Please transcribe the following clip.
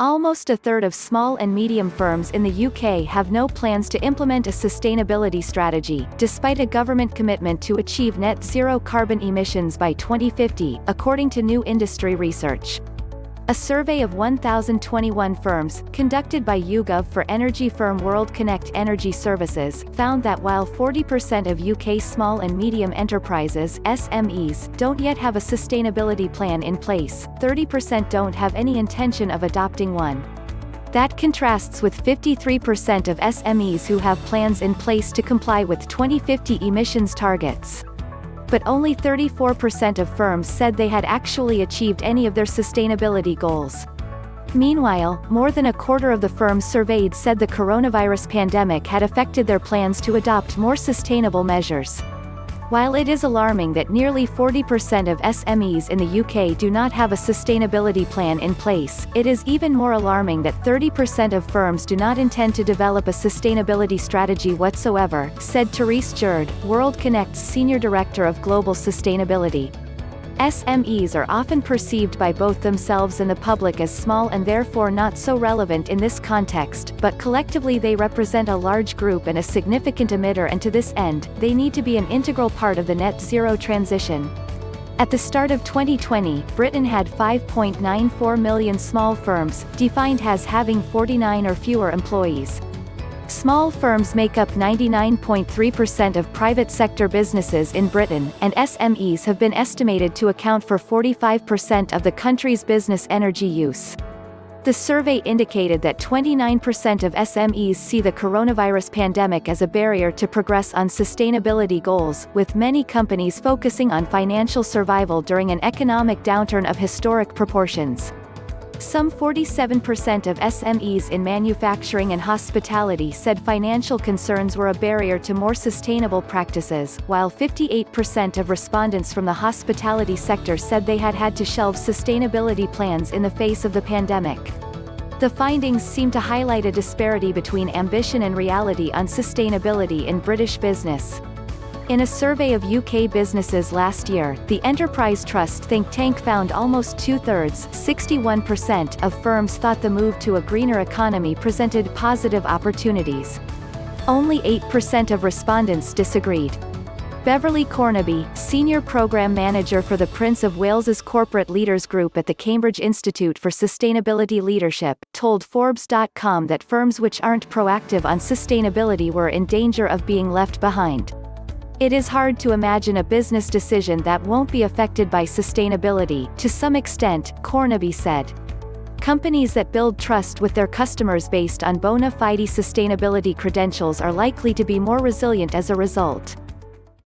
Almost a third of small and medium firms in the UK have no plans to implement a sustainability strategy, despite a government commitment to achieve net zero carbon emissions by 2050, according to new industry research. A survey of 1,021 firms, conducted by YouGov for energy firm World Kinect Energy Services, found that while 40% of UK small and medium enterprises (SMEs) don't yet have a sustainability plan in place, 30% don't have any intention of adopting one. That contrasts with 53% of SMEs who have plans in place to comply with 2050 emissions targets. But only 34% of firms said they had actually achieved any of their sustainability goals. Meanwhile, more than a quarter of the firms surveyed said the coronavirus pandemic had affected their plans to adopt more sustainable measures. While it is alarming that nearly 40% of SMEs in the UK do not have a sustainability plan in place, it is even more alarming that 30% of firms do not intend to develop a sustainability strategy whatsoever, said Therese Gjerde, World Kinect's Senior Director of Global Sustainability. SMEs are often perceived by both themselves and the public as small and therefore not so relevant in this context, but collectively they represent a large group and a significant emitter, and to this end, they need to be an integral part of the net zero transition. At the start of 2020, Britain had 5.94 million small firms, defined as having 49 or fewer employees. Small firms make up 99.3% of private sector businesses in Britain, and SMEs have been estimated to account for 45% of the country's business energy use. The survey indicated that 29% of SMEs see the coronavirus pandemic as a barrier to progress on sustainability goals, with many companies focusing on financial survival during an economic downturn of historic proportions. Some 47% of SMEs in manufacturing and hospitality said financial concerns were a barrier to more sustainable practices, while 58% of respondents from the hospitality sector said they had had to shelve sustainability plans in the face of the pandemic. The findings seem to highlight a disparity between ambition and reality on sustainability in British business. In a survey of UK businesses last year, the Enterprise Trust think tank found almost two-thirds, 61%, of firms thought the move to a greener economy presented positive opportunities. Only 8% of respondents disagreed. Beverley Cornaby, Senior Programme Manager for the Prince of Wales's Corporate Leaders Group at the Cambridge Institute for Sustainability Leadership, told Forbes.com that firms which aren't proactive on sustainability were in danger of being left behind. It is hard to imagine a business decision that won't be affected by sustainability, to some extent, Cornaby said. Companies that build trust with their customers based on bona fide sustainability credentials are likely to be more resilient as a result.